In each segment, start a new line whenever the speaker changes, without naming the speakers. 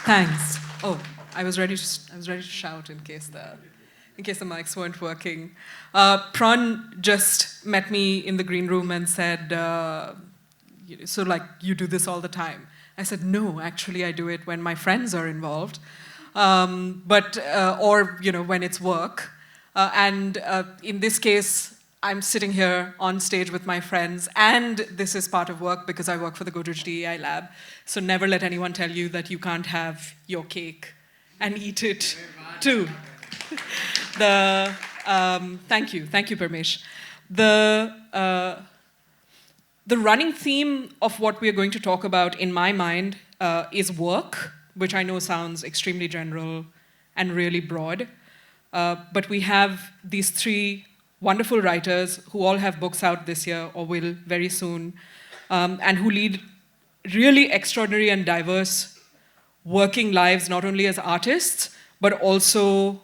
Thanks. Oh, I was ready to shout in case the mics weren't working. Pron just met me in the green room and said, "So like you do this all the time?" I said, "No, actually I do it when my friends are involved, but or when it's work." And in this case, I'm sitting here on stage with my friends, and this is part of work because I work for the Godrej DEI lab. So never let anyone tell you that you can't have your cake and eat it too. Thank you, Parmesh. The the running theme of what we are going to talk about, in my mind, is work, which I know sounds extremely general and really broad. But we have these three wonderful writers who all have books out this year or will very soon, and who lead really extraordinary and diverse working lives, not only as artists, but also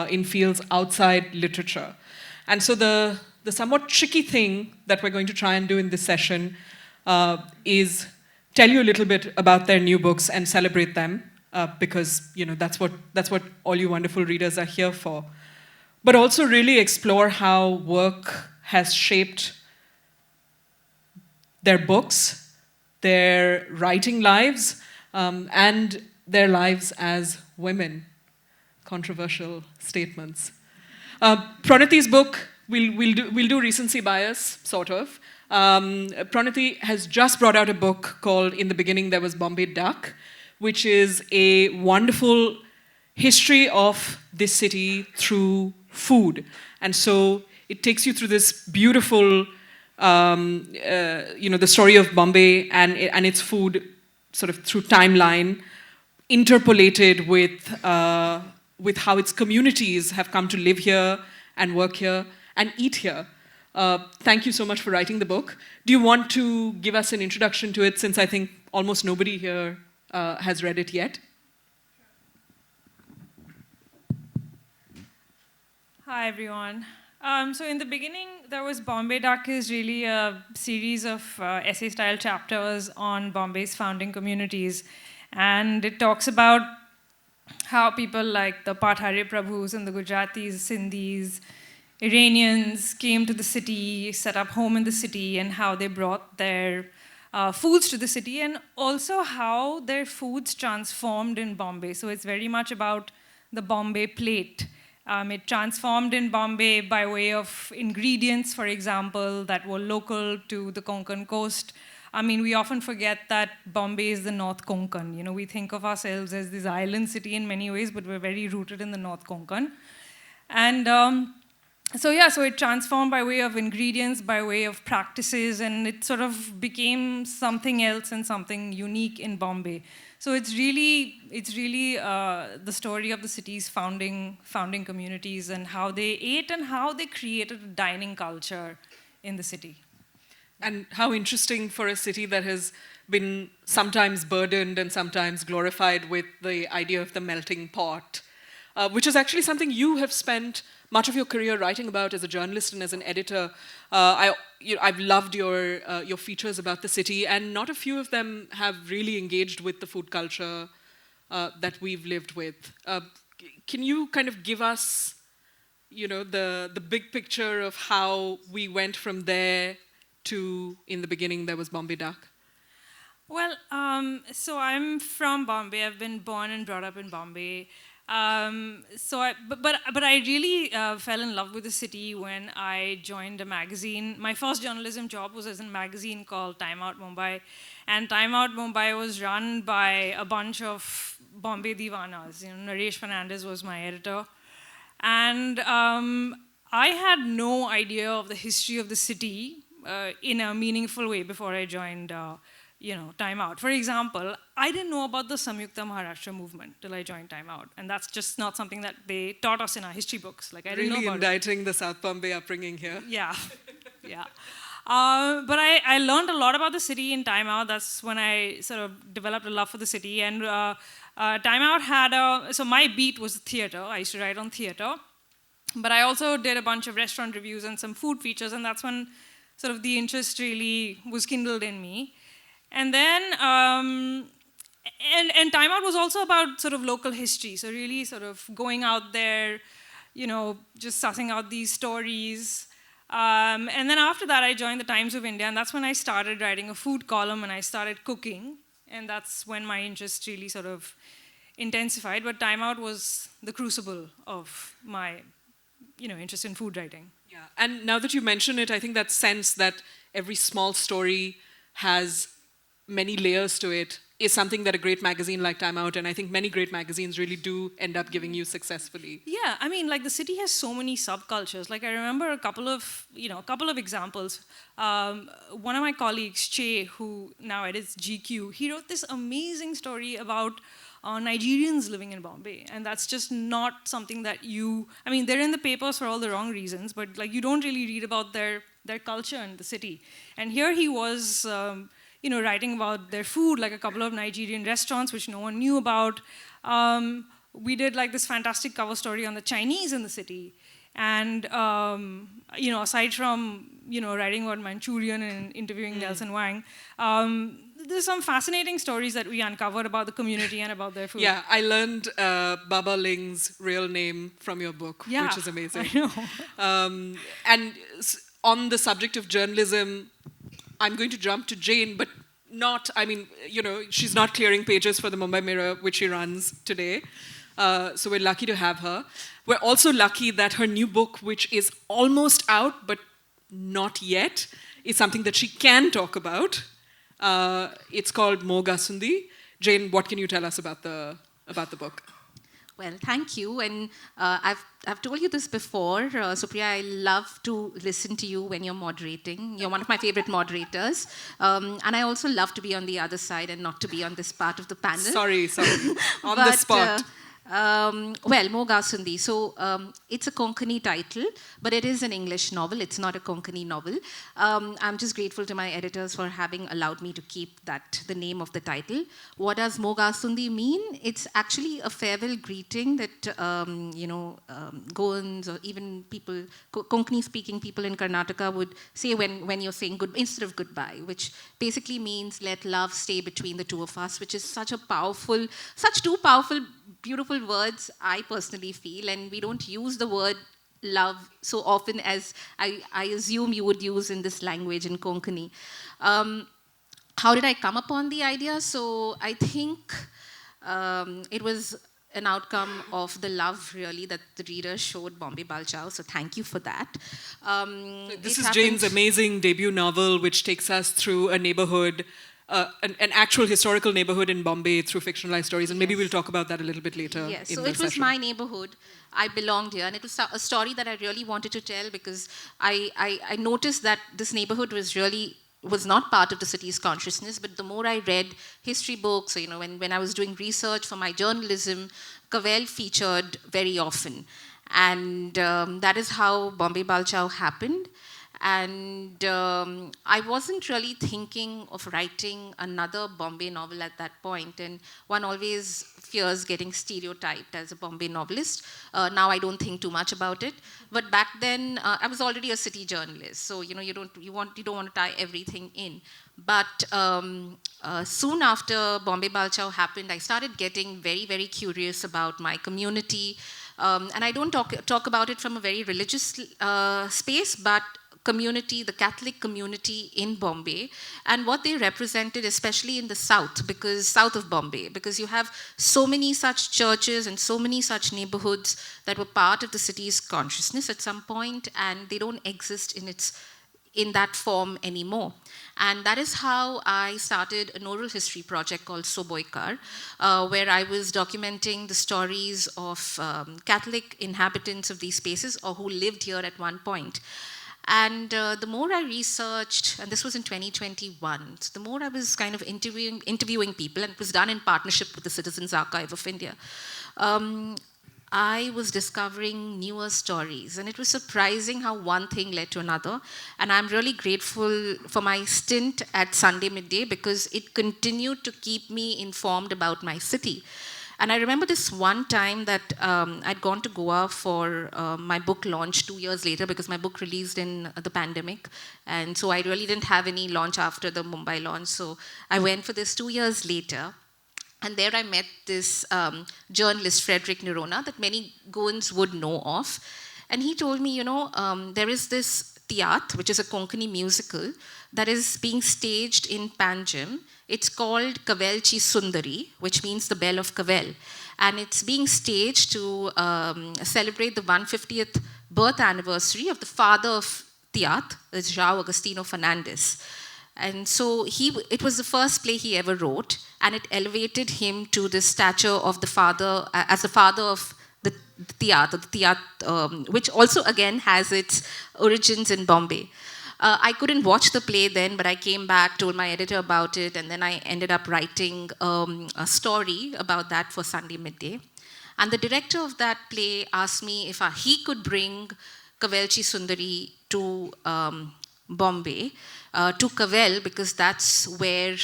in fields outside literature. And so the somewhat tricky thing that we're going to try and do in this session is tell you a little bit about their new books and celebrate them, because that's what all you wonderful readers are here for. But also really explore how work has shaped their books, their writing lives, and their lives as women. Controversial statements. Pronoti's book, we'll do recency bias, sort of. Pronoti has just brought out a book called In the Beginning There Was Bombay Duck, which is a wonderful history of this city through food. And so it takes you through this beautiful, the story of Bombay and its food sort of through timeline, interpolated with how its communities have come to live here and work here and eat here. Thank you so much for writing the book. Do you want to give us an introduction to it, since I think almost nobody here has read it yet?
Hi, everyone. So in the beginning, there was Bombay Duck is really a series of essay-style chapters on Bombay's founding communities. And it talks about how people like the Pathare Prabhus and the Gujaratis, Sindhis, Iranians came to the city, set up home in the city, and how they brought their foods to the city, and also how their foods transformed in Bombay. So it's very much about the Bombay plate. It transformed in Bombay by way of ingredients, for example, that were local to the Konkan coast. I mean, we often forget that Bombay is the North Konkan. We think of ourselves as this island city in many ways, but we're very rooted in the North Konkan. And so it transformed by way of ingredients, by way of practices, and it sort of became something else and something unique in Bombay. So it's really the story of the city's founding communities and how they ate and how they created a dining culture in the city.
And how interesting for a city that has been sometimes burdened and sometimes glorified with the idea of the melting pot, which is actually something you have spent much of your career writing about as a journalist and as an editor. I've loved your features about the city, and not a few of them have really engaged with the food culture that we've lived with. Can you kind of give us, the big picture of how we went from there to In the Beginning There Was Bombay Duck?
Well, so I'm from Bombay. I've been born and brought up in Bombay. But I really fell in love with the city when I joined a magazine. My first journalism job was as a magazine called Time Out Mumbai. And Time Out Mumbai was run by a bunch of Bombay Divanas. Naresh Fernandez was my editor. And I had no idea of the history of the city in a meaningful way before I joined Time Out. For example, I didn't know about the Samyukta Maharashtra movement till I joined Time Out. And that's just not something that they taught us in our history books. Like, I didn't know about
indicting the South Bombay upbringing here.
Yeah, yeah. But I learned a lot about the city in Time Out. That's when I sort of developed a love for the city. And Time Out had so my beat was theater. I used to write on theater. But I also did a bunch of restaurant reviews and some food features. And that's when sort of the interest really was kindled in me. And then and Time Out was also about sort of local history. So really sort of going out there, just sussing out these stories. And then after that, I joined the Times of India, and that's when I started writing a food column and I started cooking. And that's when my interest really sort of intensified. But Time Out was the crucible of my, interest in food writing.
Yeah, and now that you mention it, I think that sense that every small story has many layers to it is something that a great magazine like Time Out, and I think many great magazines really do end up giving you successfully.
Yeah, I mean, like the city has so many subcultures. Like I remember a couple of examples. One of my colleagues, Che, who now edits GQ, he wrote this amazing story about Nigerians living in Bombay, and that's just not something that they're in the papers for all the wrong reasons, but like you don't really read about their culture in the city. And here he was, writing about their food, like a couple of Nigerian restaurants which no one knew about. We did like this fantastic cover story on the Chinese in the city. And, aside from, writing about Manchurian and interviewing Nelson Wang, there's some fascinating stories that we uncovered about the community and about their food.
Yeah, I learned Baba Ling's real name from your book, which is amazing.
I know.
And on the subject of journalism, I'm going to jump to Jane, but she's not clearing pages for the Mumbai Mirror, which she runs today. So we're lucky to have her. We're also lucky that her new book, which is almost out, but not yet, is something that she can talk about. It's called Moga Sundi. Jane, what can you tell us about the book?
Well, thank you. And I've told you this before, Supriya, I love to listen to you when you're moderating. You're one of my favorite moderators. And I also love to be on the other side and not to be on this part of the panel.
Sorry. On the spot.
Moga Sundi. So it's a Konkani title, but it is an English novel. It's not a Konkani novel. I'm just grateful to my editors for having allowed me to keep the name of the title. What does Moga Sundi mean? It's actually a farewell greeting that, Goans or even people, Konkani-speaking people in Karnataka would say when you're saying good instead of goodbye, which basically means let love stay between the two of us, which is such two powerful, beautiful words, I personally feel, and we don't use the word love so often as I assume you would use in this language in Konkani. How did I come upon the idea? So I think it was an outcome of the love, really, that the reader showed Bombay Balchao, so thank you for that.
This is Jane's amazing debut novel, which takes us through a neighborhood, an actual historical neighborhood in Bombay through fictionalized stories, and maybe we'll talk about that a little bit later.
Yes, so it was my neighborhood. I belonged here, and it was a story that I really wanted to tell because I noticed that this neighborhood was not part of the city's consciousness, but the more I read history books, when I was doing research for my journalism, Cavell featured very often. And that is how Bombay Balchao happened. And I wasn't really thinking of writing another Bombay novel at that point. And one always fears getting stereotyped as a Bombay novelist. Now I don't think too much about it. But back then, I was already a city journalist. So, you don't want to tie everything in. But soon after Bombay Balchao happened, I started getting very, very curious about my community. And I don't talk about it from a very religious space, but community, the Catholic community in Bombay, and what they represented, especially in the south of Bombay, because you have so many such churches and so many such neighborhoods that were part of the city's consciousness at some point, and they don't exist in that form anymore. And that is how I started an oral history project called Soboykar, where I was documenting the stories of Catholic inhabitants of these spaces or who lived here at one point. And the more I researched, and this was in 2021, so the more I was kind of interviewing people, and it was done in partnership with the Citizens Archive of India, I was discovering newer stories. And it was surprising how one thing led to another. And I'm really grateful for my stint at Sunday Midday because it continued to keep me informed about my city. And I remember this one time that I'd gone to Goa for my book launch 2 years later because my book released in the pandemic. And so I really didn't have any launch after the Mumbai launch. So I went for this 2 years later. And there I met this journalist, Frederick Nerona, that many Goans would know of. And he told me, there is this Tiyat, which is a Konkani musical, that is being staged in Panjim. It's called Kavelchi Sundari, which means the Bell of Kavel. And it's being staged to celebrate the 150th birth anniversary of the father of Tiyat, that's João Agostinho Fernandes. And so it was the first play he ever wrote, and it elevated him to the stature of the father, as the father of the Tiyat, which also again has its origins in Bombay. I couldn't watch the play then, but I came back, told my editor about it, and then I ended up writing a story about that for Sunday Midday. And the director of that play asked me if he could bring Kavelchi Sundari to Bombay, to Kavel, because that's where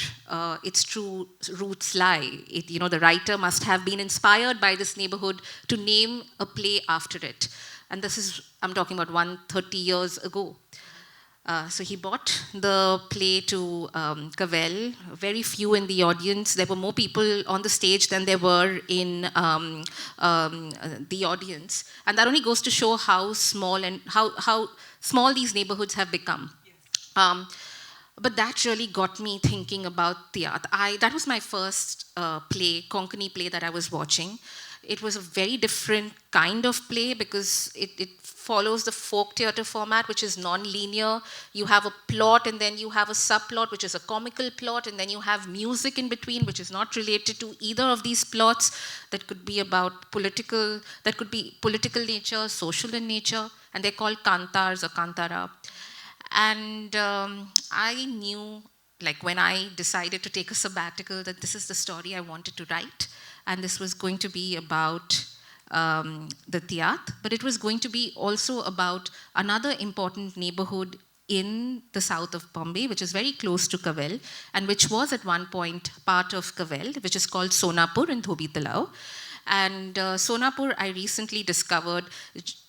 its true roots lie. The writer must have been inspired by this neighborhood to name a play after it. And I'm talking about 130 years ago. So he brought the play to Kavel, very few in the audience. There were more people on the stage than there were in the audience. And that only goes to show how small and how small these neighborhoods have become. But that really got me thinking about Tiyat. That was my first play, Konkani play that I was watching. It was a very different kind of play because it follows the folk theatre format, which is non-linear. You have a plot, and then you have a subplot, which is a comical plot, and then you have music in between, which is not related to either of these plots. That could be political nature, social in nature, and they're called kantars or kantara. And I knew, like when I decided to take a sabbatical, that this is the story I wanted to write. And this was going to be about the Tiyat, but it was going to be also about another important neighborhood in the south of Bombay, which is very close to Kavel, and which was at one point part of Kavel, which is called Sonapur in Dhobi Talao. And Sonapur, I recently discovered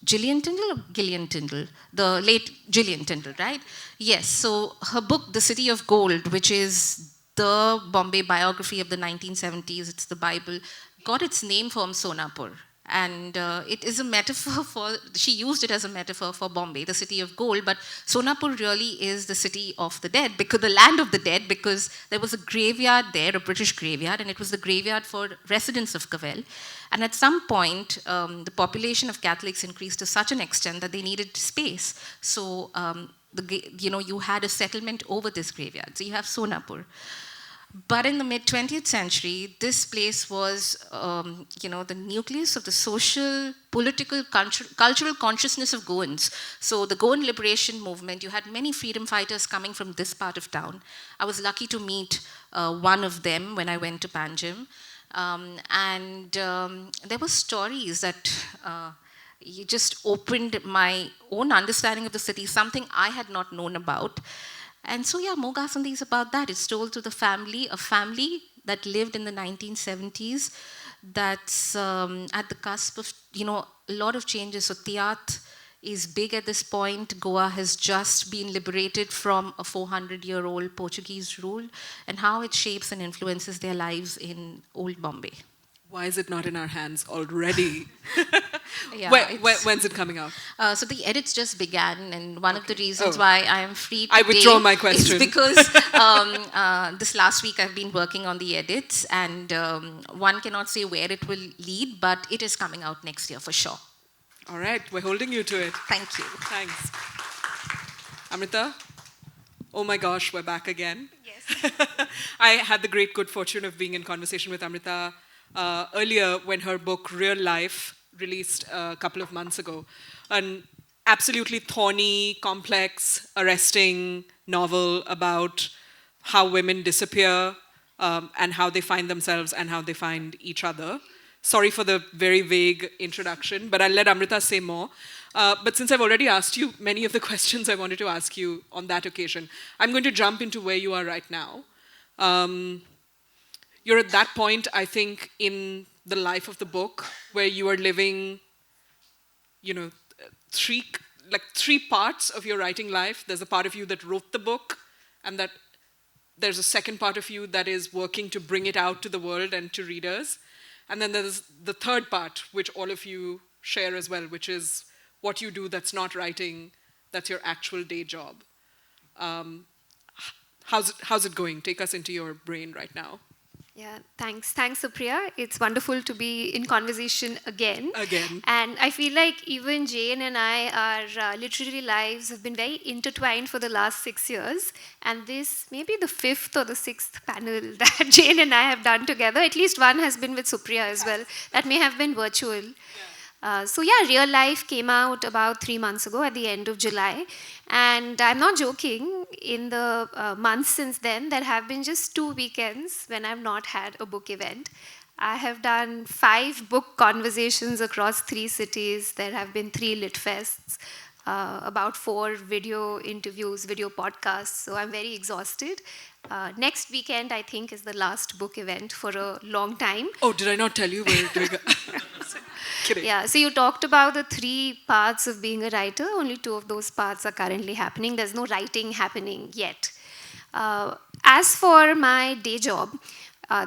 Gillian Tyndall or Gillian Tyndall? The late Gillian Tyndall, right? Yes, so her book, The City of Gold, which is the Bombay biography of the 1970s, it's the Bible, got its name from Sonapur. And it is a metaphor she used it as a metaphor for Bombay, the city of gold, but Sonapur really is the city of the dead, because the land of the dead, because there was a graveyard there, a British graveyard, and it was the graveyard for residents of Kavel. And at some point, the population of Catholics increased to such an extent that they needed space. So, you had a settlement over this graveyard. So you have Sonapur. But in the mid-20th century, this place was, the nucleus of the social, political, cultural consciousness of Goans. So the Goan liberation movement, you had many freedom fighters coming from this part of town. I was lucky to meet one of them when I went to Panjim. There were stories that you just opened my own understanding of the city, something I had not known about. And so, yeah, Mogasandi is about that. It's told through a family that lived in the 1970s that's at the cusp of, a lot of changes. So Tiyat is big at this point. Goa has just been liberated from a 400-year-old Portuguese rule, and how it shapes and influences their lives in old Bombay.
Why is it not in our hands already?
Yeah,
when's it coming out?
So the edits just began, and one of the reasons why I am free today
I withdraw my question.
is because this last week I've been working on the edits, and one cannot say where it will lead, but it is coming out next year for sure.
All right, we're holding you to it.
Thank you.
Thanks. Amrita? Oh my gosh, we're back again.
Yes.
I had the great good fortune of being in conversation with Amrita earlier when her book Real Life released a couple of months ago. An absolutely thorny, complex, arresting novel about how women disappear and how they find themselves and how they find each other. Sorry for the very vague introduction, but I'll let Amrita say more. But since I've already asked you many of the questions I wanted to ask you on that occasion, I'm going to jump into where you are right now. You're at that point, I think, in the life of the book where you are living, three parts of your writing life. There's a part of you that wrote the book and that there's a second part of you that is working to bring it out to the world and to readers. And then there's the third part, which all of you share as well, which is what you do that's not writing, that's your actual day job. How's it going? Take us into your brain right now.
Yeah, thanks. Thanks, Supriya. It's wonderful to be in conversation again.
Again.
And I feel like even Jane and I, our literary lives have been very intertwined for the last 6 years. And this may be the 5th or the 6th panel that Jane and I have done together. At least one has been with Supriya as well. That may have been virtual. So yeah, Real Life came out about 3 months ago at the end of July. And I'm not joking, in the months since then, there have been just 2 weekends when I've not had a book event. I have done 5 book conversations across 3 cities. There have been 3 lit fests, about 4 video interviews, video podcasts. So I'm very exhausted. Next weekend, I think, is the last book event for a long time.
Oh, did I not tell you we're doing Kidding.
Yeah, so you talked about the 3 parts of being a writer. Only 2 of those parts are currently happening. There's no writing happening yet. As for my day job,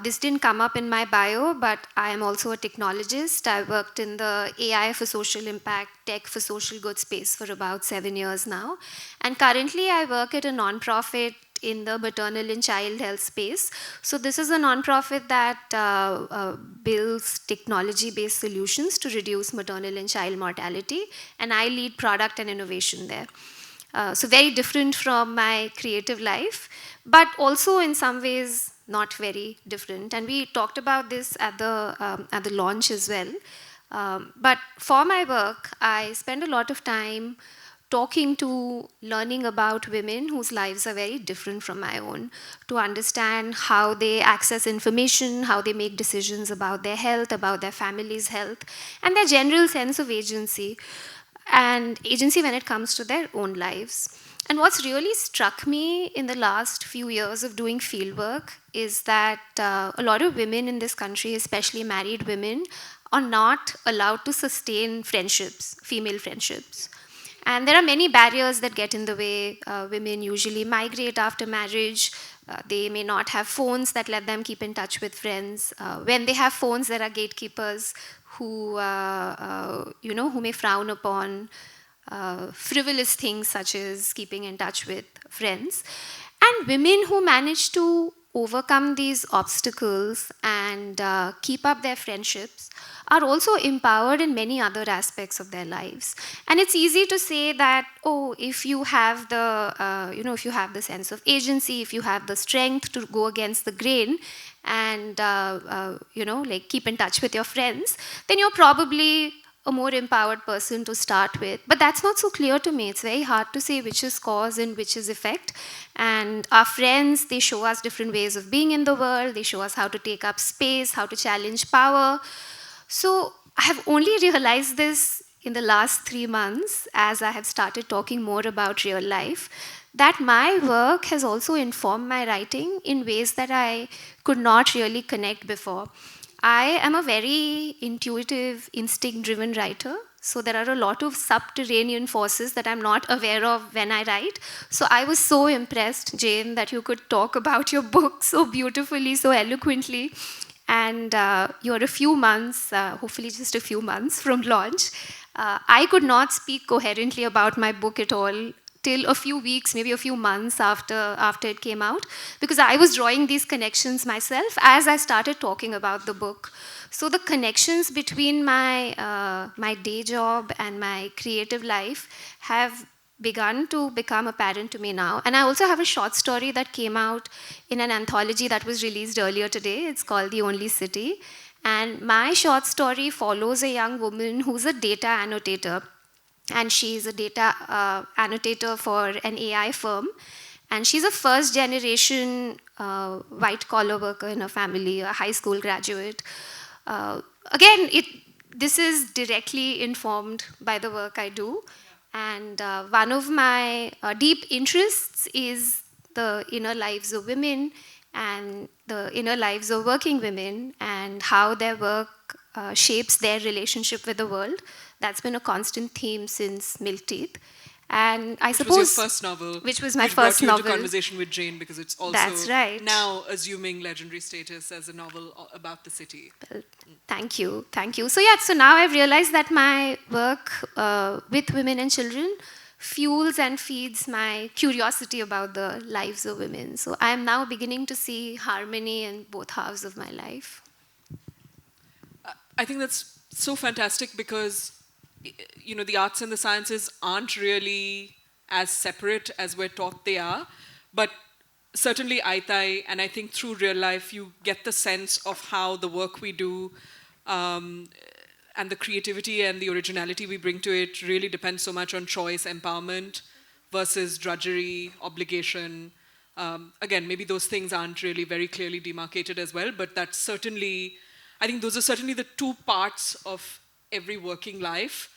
this didn't come up in my bio, but I am also a technologist. I worked in the AI for social impact, tech for social good space for about 7 years now. And currently I work at a nonprofit in the maternal and child health space. So this is a nonprofit that builds technology-based solutions to reduce maternal and child mortality, and I lead product and innovation there. So very different from my creative life, but also in some ways not very different. And we talked about this at the launch as well. But for my work, I spend a lot of time talking to, learning about women whose lives are very different from my own, to understand how they access information, how they make decisions about their health, about their family's health, and their general sense of agency, and agency when it comes to their own lives. And what's really struck me in the last few years of doing fieldwork is that a lot of women in this country, especially married women, are not allowed to sustain friendships, female friendships. And there are many barriers that get in the way. Women usually migrate after marriage. They may not have phones that let them keep in touch with friends. When they have phones, there are gatekeepers who may frown upon frivolous things such as keeping in touch with friends. And women who manage to overcome these obstacles and keep up their friendships are also empowered in many other aspects of their lives. And it's easy to say that, oh, if you have if you have the sense of agency, if you have the strength to go against the grain and keep in touch with your friends, then you're probably a more empowered person to start with. But that's not so clear to me. It's very hard to say which is cause and which is effect. And our friends, they show us different ways of being in the world. They show us how to take up space, how to challenge power. So I have only realized this in the last 3 months as I have started talking more about real life, that my work has also informed my writing in ways that I could not really connect before. I am a very intuitive, instinct-driven writer. So there are a lot of subterranean forces that I'm not aware of when I write. So I was so impressed, Jane, that you could talk about your book so beautifully, so eloquently. And you're a few months, hopefully just a few months from launch. I could not speak coherently about my book at all till a few weeks, maybe a few months after it came out, because I was drawing these connections myself as I started talking about the book. So the connections between my day job and my creative life have begun to become apparent to me now. And I also have a short story that came out in an anthology that was released earlier today. It's called The Only City. And my short story follows a young woman who's a data annotator. And she's a data annotator for an AI firm. And she's a first generation white-collar worker in her family, a high school graduate. Again, this is directly informed by the work I do. And one of my deep interests is the inner lives of women and the inner lives of working women and how their work shapes their relationship with the world. That's been a constant theme since Milk Teeth. And I
which
suppose...
was your first novel.
Which was my
which
first
brought you
novel.
into conversation with Jane, because it's also
That's right.
now assuming legendary status as a novel about the city.
Well, thank you, thank you. So yeah, so now I've realized that my work with women and children fuels and feeds my curiosity about the lives of women. So I am now beginning to see harmony in both halves of my life.
I think that's so fantastic because, you know, the arts and the sciences aren't really as separate as we're taught they are. But certainly Aitai, and I think through real life, you get the sense of how the work we do and the creativity and the originality we bring to it really depends so much on choice, empowerment versus drudgery, obligation. Again, maybe those things aren't really very clearly demarcated as well, but that's certainly, I think those are certainly the two parts of every working life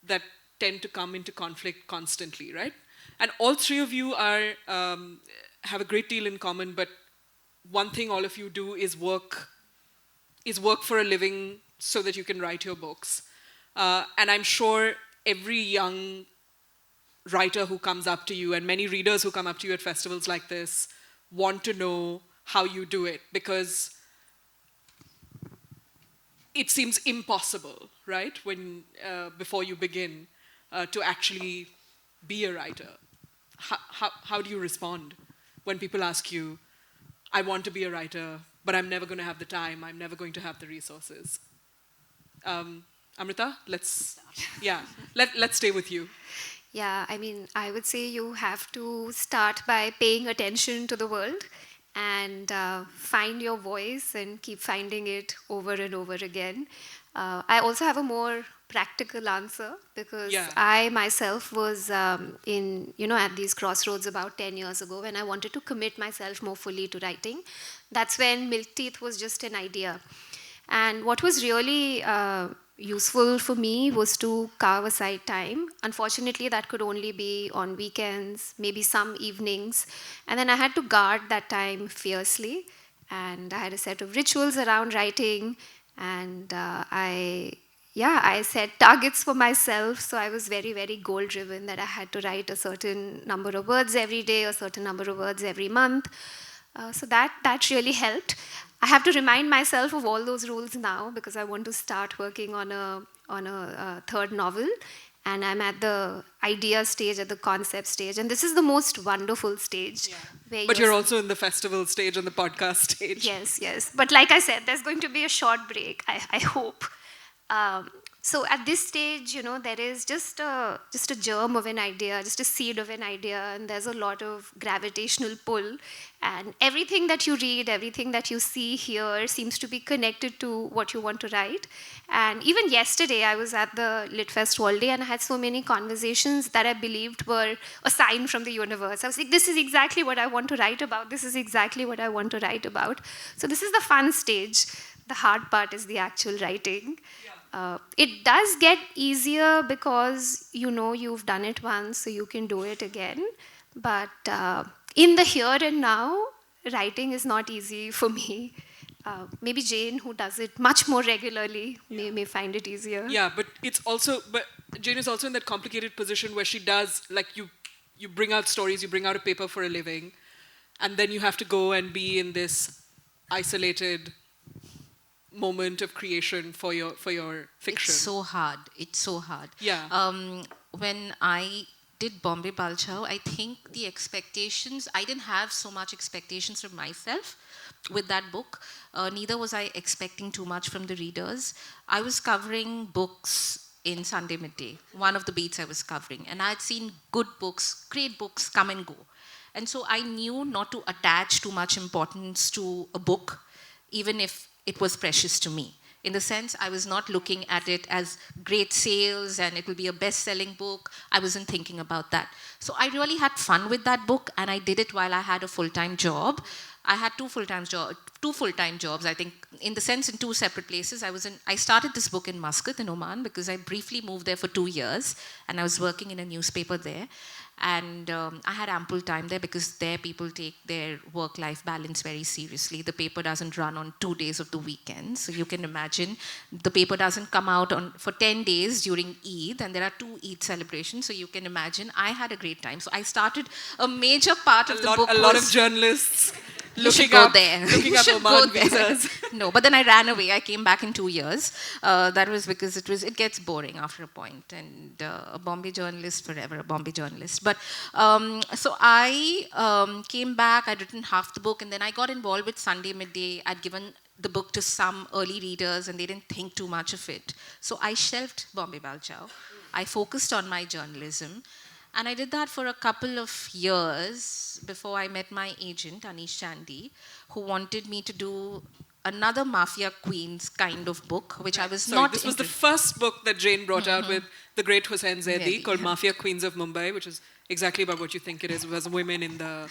that tend to come into conflict constantly, right? And all three of you are have a great deal in common, but one thing all of you do is work for a living so that you can write your books. And I'm sure every young writer who comes up to you and many readers who come up to you at festivals like this want to know how you do it, because it seems impossible, right, when before you begin to actually be a writer. How do you respond when people ask you, I want to be a writer, but I'm never going to have the time, I'm never going to have the resources? Amrita, let's stay with you.
Yeah, I mean, I would say you have to start by paying attention to the world and find your voice and keep finding it over and over again. I also have a more practical answer because I myself was at these crossroads about 10 years ago when I wanted to commit myself more fully to writing. That's when Milk Teeth was just an idea. And what was really useful for me was to carve aside time. Unfortunately, that could only be on weekends, maybe some evenings. And then I had to guard that time fiercely. And I had a set of rituals around writing. And I set targets for myself. So I was very, very goal-driven that I had to write a certain number of words every day, a certain number of words every month. So that really helped. I have to remind myself of all those rules now because I want to start working on a third novel, and I'm at the idea stage, at the concept stage, and this is the most wonderful stage.
Yeah. But you're also in the festival stage and the podcast stage.
Yes. But like I said, there's going to be a short break, I hope. So at this stage, there is just a germ of an idea, just a seed of an idea, and there's a lot of gravitational pull. And everything that you read, everything that you see here seems to be connected to what you want to write. And even yesterday, I was at the LitFest World Day, and I had so many conversations that I believed were a sign from the universe. I was like, this is exactly what I want to write about. This is exactly what I want to write about. So this is the fun stage. The hard part is the actual writing. It does get easier because you've done it once, so you can do it again. But in the here and now, writing is not easy for me. Maybe Jane, who does it much more regularly, may find it easier.
Yeah, but Jane is also in that complicated position where she does, like, you bring out stories, you bring out a paper for a living, and then you have to go and be in this isolated moment of creation for your fiction.
It's so hard.
Yeah.
When I did Bombay Balchao, I think the expectations, I didn't have so much expectations from myself with that book. Neither was I expecting too much from the readers. I was covering books in Sunday Midday, one of the beats I was covering, and I had seen good books, great books come and go. And so I knew not to attach too much importance to a book, even if it was precious to me. In the sense, I was not looking at it as great sales and it will be a best-selling book. I wasn't thinking about that. So I really had fun with that book, and I did it while I had a full-time job. I had two full-time jobs, I think, in the sense in two separate places. I started this book in Muscat in Oman because I briefly moved there for 2 years, and I was working in a newspaper there. And I had ample time there because there people take their work-life balance very seriously. The paper doesn't run on 2 days of the weekend. So you can imagine the paper doesn't come out for 10 days during Eid, and there are 2 Eid celebrations. So you can imagine I had a great time. So I started a major part of the book.
A lot of journalists
You should
looking
go
up,
there.
looking
You
up
should go
Oman
there.
visas.
No, but then I ran away. I came back in 2 years. That was because it gets boring after a point. And a Bombay journalist forever, a Bombay journalist. But so I came back. I'd written half the book, and then I got involved with Sunday Midday. I'd given the book to some early readers, and they didn't think too much of it. So I shelved Bombay Balchao. I focused on my journalism. And I did that for a couple of years before I met my agent, Anish Chandy, who wanted me to do another Mafia Queens kind of book, which I was not
This was the first book that Jane brought out with the great Hussain Zaidi,
Zaidi,
called Mafia Queens of Mumbai, which is exactly about what you think it is, was women in the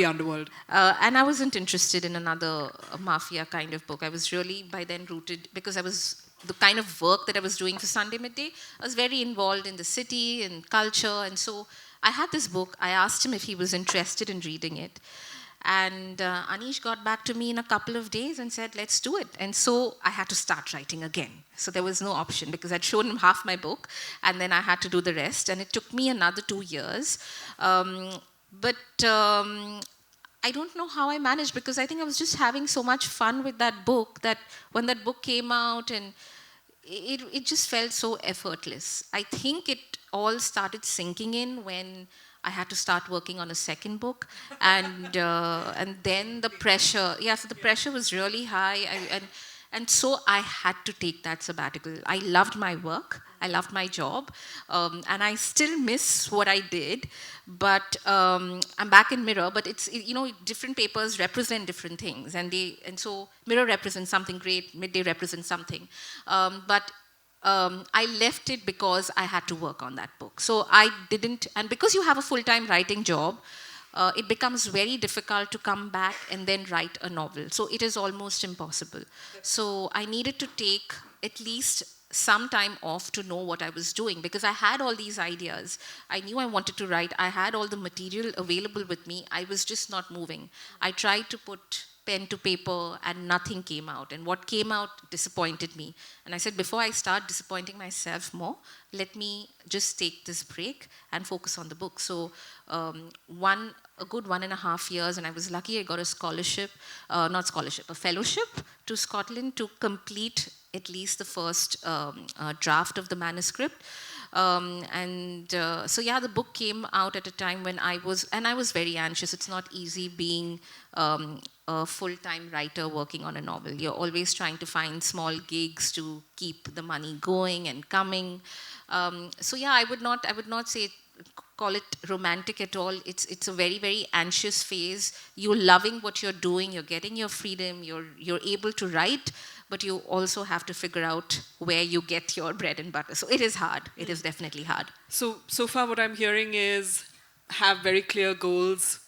underworld.
And I wasn't interested in another Mafia kind of book. I was really by then rooted, because I was the kind of work that I was doing for Sunday Midday, I was very involved in the city and culture. And so I had this book. I asked him if he was interested in reading it. And Anish got back to me in a couple of days and said, let's do it. And so I had to start writing again. So there was no option, because I'd shown him half my book and then I had to do the rest. And it took me another 2 years. I don't know how I managed, because I think I was just having so much fun with that book that when that book came out, and it just felt so effortless. I think it all started sinking in when I had to start working on a second book, and then the pressure. Yeah, so the pressure was really high, and so I had to take that sabbatical. I loved my work, I loved my job, and I still miss what I did. But I'm back in Mirror. But it's different papers represent different things, and so Mirror represents something great, Midday represents something, but. I left it because I had to work on that book. So I didn't, and because you have a full-time writing job, it becomes very difficult to come back and then write a novel. So it is almost impossible. So I needed to take at least some time off to know what I was doing, because I had all these ideas. I knew I wanted to write. I had all the material available with me. I was just not moving. I tried to put pen to paper and nothing came out. And what came out disappointed me. And I said, before I start disappointing myself more, let me just take this break and focus on the book. So a good 1.5 years, and I was lucky I got a scholarship, a fellowship to Scotland to complete at least the first draft of the manuscript. So yeah, the book came out at a time when I was very anxious. It's not easy being a full-time writer working on a novel. You're always trying to find small gigs to keep the money going and coming. So yeah, I would not call it romantic at all. It's a very, very anxious phase. You're loving what you're doing. You're getting your freedom. You're able to write, but you also have to figure out where you get your bread and butter. So it is hard. It is definitely hard.
So far what I'm hearing is have very clear goals,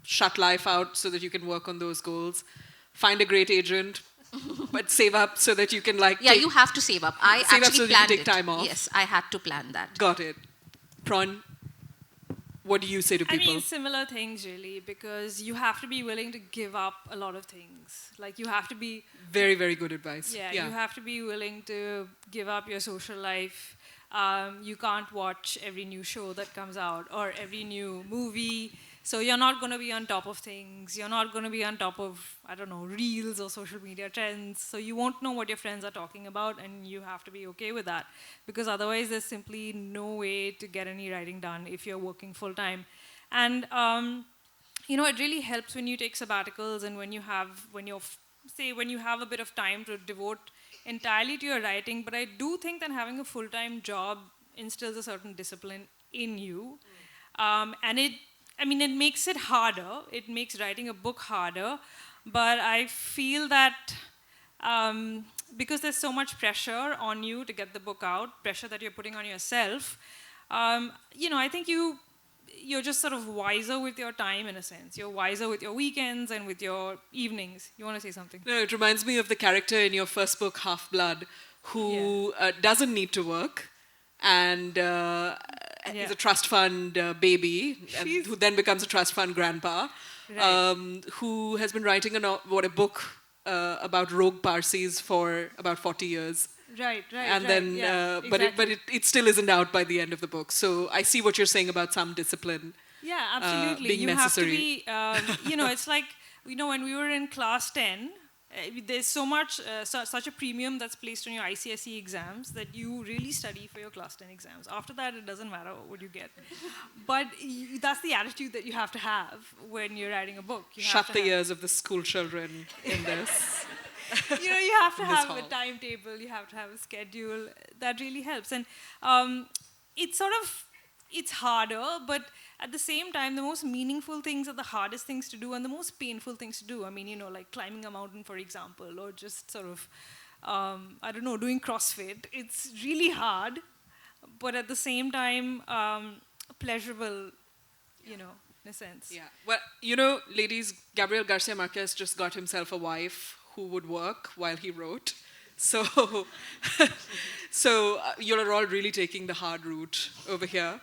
shut life out so that you can work on those goals. Find a great agent, but save up so that you can
you have to save up. I
save
actually
up so that
planned
you can take time off.
Yes, I had to plan that.
Got it. Pron, what do you say to people?
I mean, similar things really, because you have to be willing to give up a lot of things. Like you have to be...
Very, very good advice.
Yeah, you have to be willing to give up your social life. You can't watch every new show that comes out or every new movie. So you're not going to be on top of things. You're not going to be on top of, reels or social media trends. So you won't know what your friends are talking about, and you have to be okay with that. Because otherwise, there's simply no way to get any writing done if you're working full-time. And, it really helps when you take sabbaticals and when you have a bit of time to devote entirely to your writing. But I do think that having a full-time job instills a certain discipline in you. And it makes it harder. It makes writing a book harder. But I feel that because there's so much pressure on you to get the book out, pressure that you're putting on yourself, I think you're just sort of wiser with your time in a sense. You're wiser with your weekends and with your evenings. You want to say something?
No, it reminds me of the character in your first book, Half-Blood, who doesn't need to work and is a trust fund baby, and who then becomes a trust fund grandpa, who has been writing a book about rogue Parsis for about 40 years.
Right.
And then, but it still isn't out by the end of the book. So I see what you're saying about some discipline.
Yeah, absolutely.
Being
you
necessary.
have to be, it's like, when we were in class 10, there's so much, such a premium that's placed on your ICSE exams that you really study for your class 10 exams. After that, it doesn't matter what you get. But that's the attitude that you have to have when you're writing a book.
Shut the ears of the school children in this.
You have to have a timetable, you have to have a schedule. That really helps. And it's harder, but at the same time, the most meaningful things are the hardest things to do and the most painful things to do. I mean, like climbing a mountain, for example, or just sort of, doing CrossFit. It's really hard, but at the same time, pleasurable, in a sense.
Yeah. Well, ladies, Gabriel Garcia Marquez just got himself a wife who would work while he wrote. So, you're all really taking the hard route over here.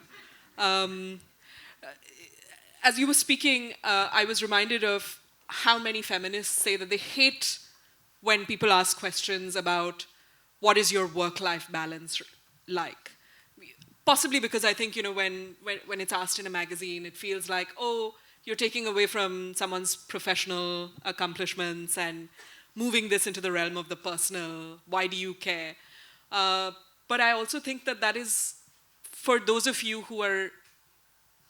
As you were speaking, I was reminded of how many feminists say that they hate when people ask questions about what is your work-life balance like. Possibly because I think, when it's asked in a magazine, it feels like, oh, you're taking away from someone's professional accomplishments and moving this into the realm of the personal. Why do you care? But I also think that is, for those of you who are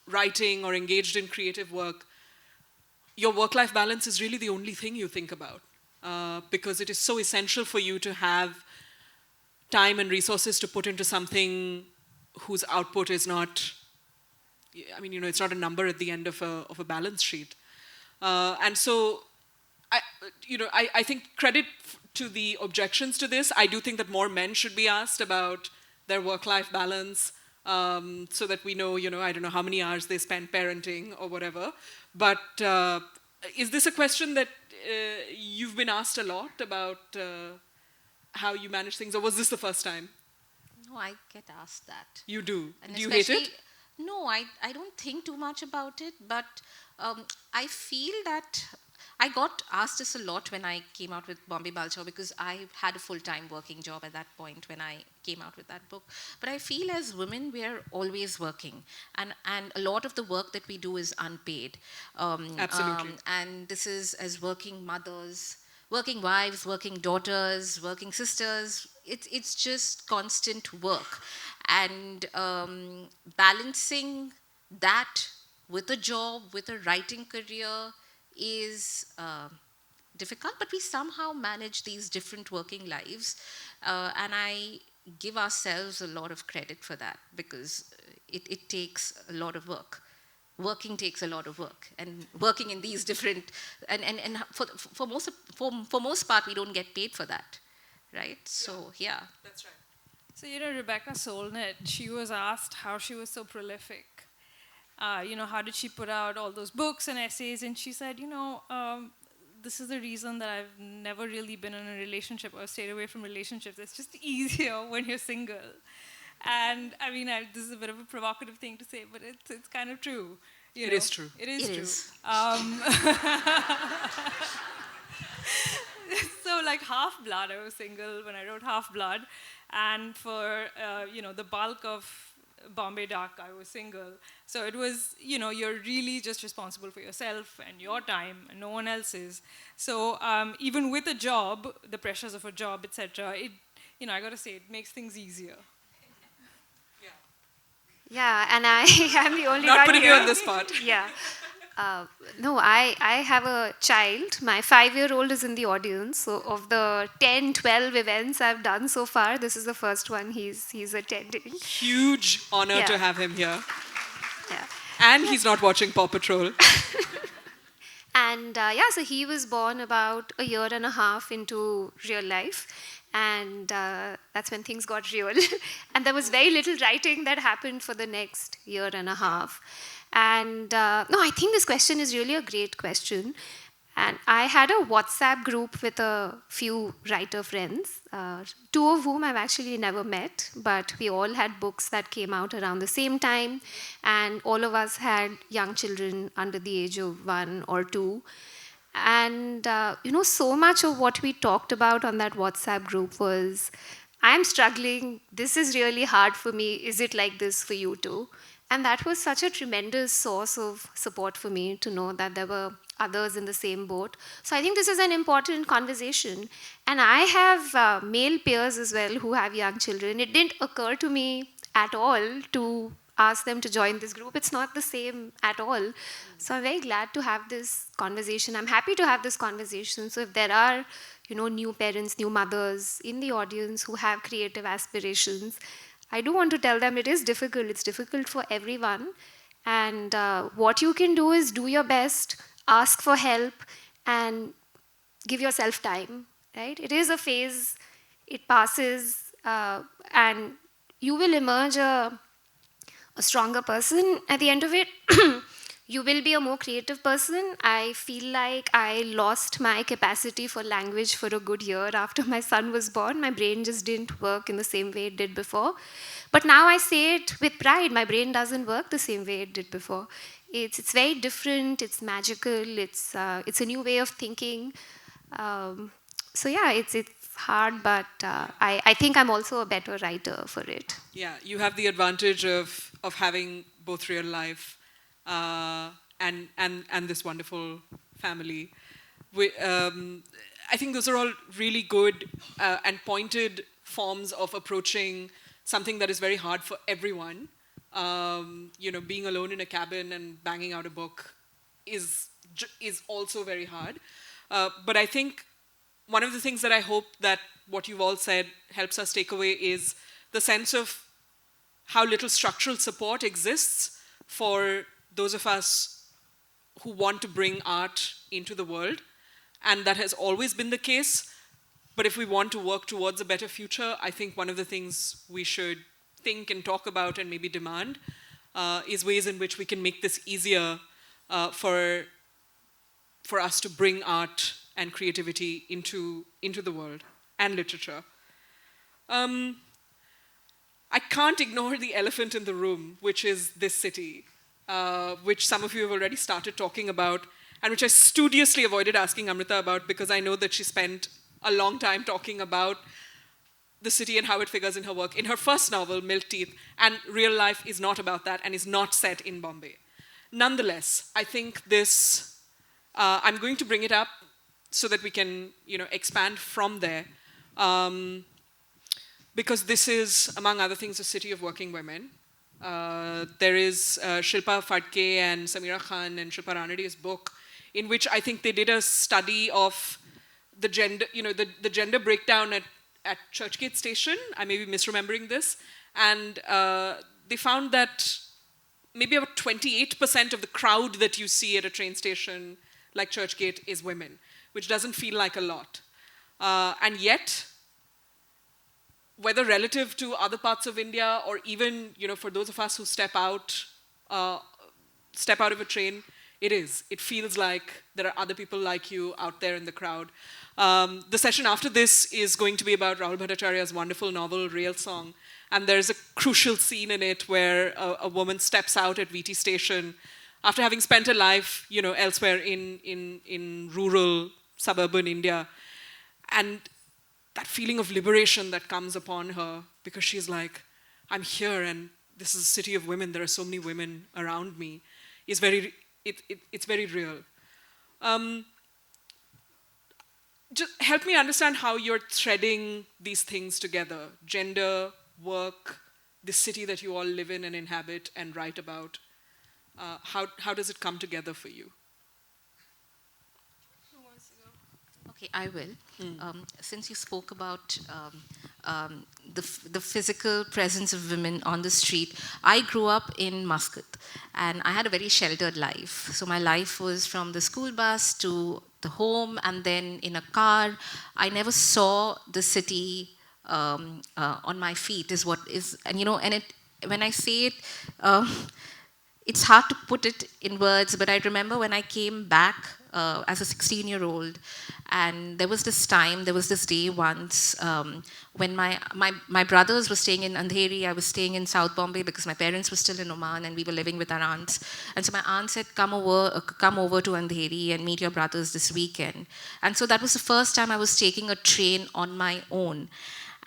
writing or engaged in creative work, your work-life balance is really the only thing you think about, because it is so essential for you to have time and resources to put into something whose output is not, it's not a number at the end of a balance sheet. And so, I think credit to the objections to this. I do think that more men should be asked about their work-life balance, so that we know, I don't know how many hours they spend parenting or whatever. But is this a question that you've been asked a lot about how you manage things, or was this the first time?
No, I get asked that.
You do?
And
do you hate it?
No, I don't think too much about it, but I feel that I got asked this a lot when I came out with Bombay Balchao, because I had a full-time working job at that point when I came out with that book. But I feel as women, we're always working. And a lot of the work that we do is unpaid.
Absolutely.
And this is as working mothers, working wives, working daughters, working sisters. It's just constant work. And balancing that with a job, with a writing career, is difficult, but we somehow manage these different working lives, and I give ourselves a lot of credit for that, because it takes a lot of work. Working takes a lot of work, and working in these different, and for most part we don't get paid for that, right? So yeah.
That's right.
So Rebecca Solnit, she was asked how she was so prolific. How did she put out all those books and essays? And she said, this is the reason that I've never really been in a relationship or stayed away from relationships. It's just easier when you're single. And this is a bit of a provocative thing to say, but it's kind of true.
It is true.
It is true. So like Half Blood, I was single when I wrote Half Blood. And for, the bulk of Bombay Duck, I was single. So it was, you're really just responsible for yourself and your time, and no one else's. So even with a job, the pressures of a job, etc., I got to say, it makes things easier.
Yeah, and I am the only
Not
one
putting
here.
you on the spot.
Yeah. No, I have a child. My 5-year-old is in the audience. So of the 10, 12 events I've done so far, this is the first one he's attending.
Huge honor to have him here.
Yeah.
And he's not watching Paw Patrol.
And so he was born about a year and a half into real life. And that's when things got real. And there was very little writing that happened for the next year and a half. And I think this question is really a great question. And I had a WhatsApp group with a few writer friends, two of whom I've actually never met, but we all had books that came out around the same time, and all of us had young children under the age of 1 or 2. And so much of what we talked about on that WhatsApp group was, I'm struggling, this is really hard for me, is it like this for you too? And that was such a tremendous source of support for me to know that there were others in the same boat. So I think this is an important conversation. And I have male peers as well who have young children. It didn't occur to me at all to ask them to join this group. It's not the same at all. So I'm very glad to have this conversation. I'm happy to have this conversation. So if there are, new parents, new mothers in the audience who have creative aspirations, I do want to tell them it is difficult. It's difficult for everyone. And what you can do is do your best, ask for help, and give yourself time, right? It is a phase, it passes, and you will emerge a stronger person at the end of it. You will be a more creative person. I feel like I lost my capacity for language for a good year after my son was born. My brain just didn't work in the same way it did before. But now I say it with pride. My brain doesn't work the same way it did before. It's very different. It's magical. It's a new way of thinking. So yeah, it's hard, but I think I'm also a better writer for it.
Yeah, you have the advantage of having both real life and this wonderful family. I think those are all really good and pointed forms of approaching something that is very hard for everyone. Being alone in a cabin and banging out a book is also very hard. But I think one of the things that I hope that what you've all said helps us take away is the sense of how little structural support exists for those of us who want to bring art into the world. And that has always been the case. But if we want to work towards a better future, I think one of the things we should think and talk about and maybe demand is ways in which we can make this easier for us to bring art and creativity into the world and literature. I can't ignore the elephant in the room, which is this city, which some of you have already started talking about, and which I studiously avoided asking Amrita about because I know that she spent a long time talking about the city and how it figures in her work. In her first novel, Milk Teeth, and real life is not about that and is not set in Bombay. Nonetheless, I think this, I'm going to bring it up so that we can, expand from there. Because this is, among other things, a city of working women. There is Shilpa Phadke and Samira Khan and Shilpa Ranadi's book, in which I think they did a study of the gender, the gender breakdown at Churchgate Station. I may be misremembering this. And they found that maybe about 28% of the crowd that you see at a train station like Churchgate is women, which doesn't feel like a lot. And yet, whether relative to other parts of India or even, for those of us who step out of a train, it is. It feels like there are other people like you out there in the crowd. The session after this is going to be about Rahul Bhattacharya's wonderful novel, Real Song. And there's a crucial scene in it where a woman steps out at VT Station after having spent a life, elsewhere in rural, suburban India. And that feeling of liberation that comes upon her because she's like, I'm here and this is a city of women, there are so many women around me, is it's very real. Just help me understand how you're threading these things together. Gender, work, the city that you all live in and inhabit and write about. How does it come together for you?
Okay, I will. Since you spoke about the physical presence of women on the street, I grew up in Muscat, and I had a very sheltered life. So my life was from the school bus to the home, and then in a car. I never saw the city on my feet. Is what is, and when I say it. It's hard to put it in words, but I remember when I came back as a 16-year-old. And there was this day once when my brothers were staying in Andheri. I was staying in South Bombay because my parents were still in Oman and we were living with our aunts. And so my aunt said, come over to Andheri and meet your brothers this weekend. And so that was the first time I was taking a train on my own.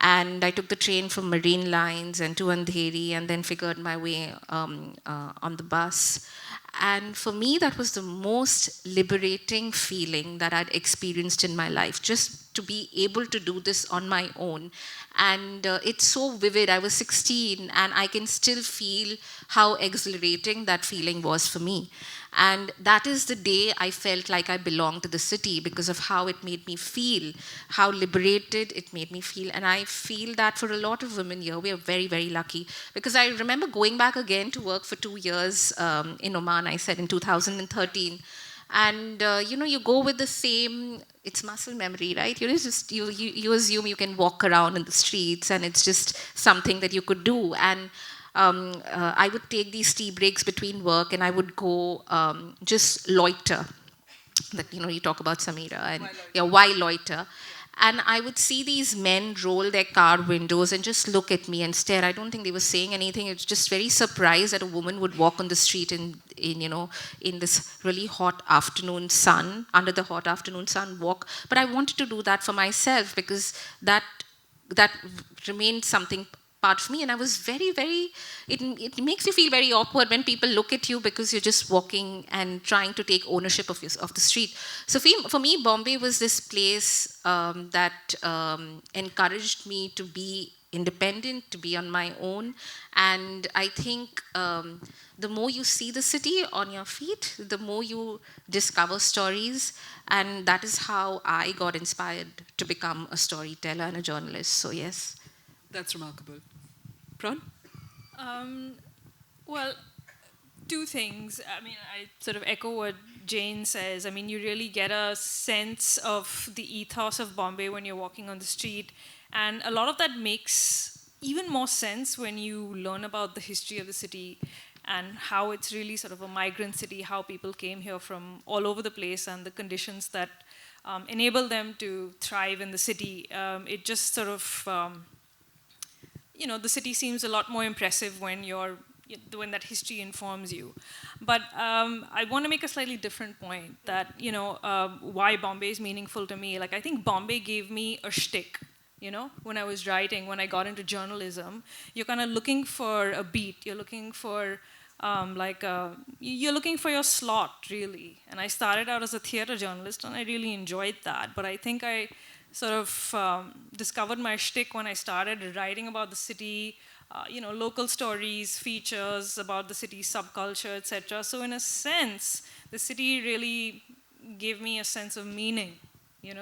And I took the train from Marine Lines and to Andheri and then figured my way on the bus. And for me, that was the most liberating feeling that I'd experienced in my life, just to be able to do this on my own. And it's so vivid. I was 16 and I can still feel how exhilarating that feeling was for me. And that is the day I felt like I belonged to the city because of how it made me feel, how liberated it made me feel. And I feel that for a lot of women here, we are very, very lucky. Because I remember going back again to work for 2 years in Oman, I said in 2013. And you go with the same, it's muscle memory, right? You assume you can walk around in the streets and it's just something that you could do. And I would take these tea breaks between work and I would go just loiter. That, you talk about Samira and why loiter. And I would see these men roll their car windows and just look at me and stare. I don't think they were saying anything. It's just very surprised that a woman would walk on the street in this really hot afternoon sun, under the hot afternoon sun, walk. But I wanted to do that for myself because that remained something part of me. And I was very, very, it makes you feel very awkward when people look at you because you're just walking and trying to take ownership of the street. So for me, Bombay was this place that encouraged me to be independent, to be on my own. And I think the more you see the city on your feet, the more you discover stories. And that is how I got inspired to become a storyteller and a journalist. So yes.
That's remarkable. Pron?
Well, two things. I mean, I sort of echo what Jane says. I mean, you really get a sense of the ethos of Bombay when you're walking on the street. And a lot of that makes even more sense when you learn about the history of the city and how it's really sort of a migrant city, how people came here from all over the place and the conditions that enable them to thrive in the city. It just sort of... the city seems a lot more impressive when that history informs you. But I want to make a slightly different point that, why Bombay is meaningful to me. Like, I think Bombay gave me a shtick, when I was writing, when I got into journalism. You're kind of looking for a beat. You're looking for, you're looking for your slot, really. And I started out as a theater journalist, and I really enjoyed that. But I think I sort of discovered my shtick when I started writing about the city, local stories, features about the city's subculture, etc. So in a sense, the city really gave me a sense of meaning.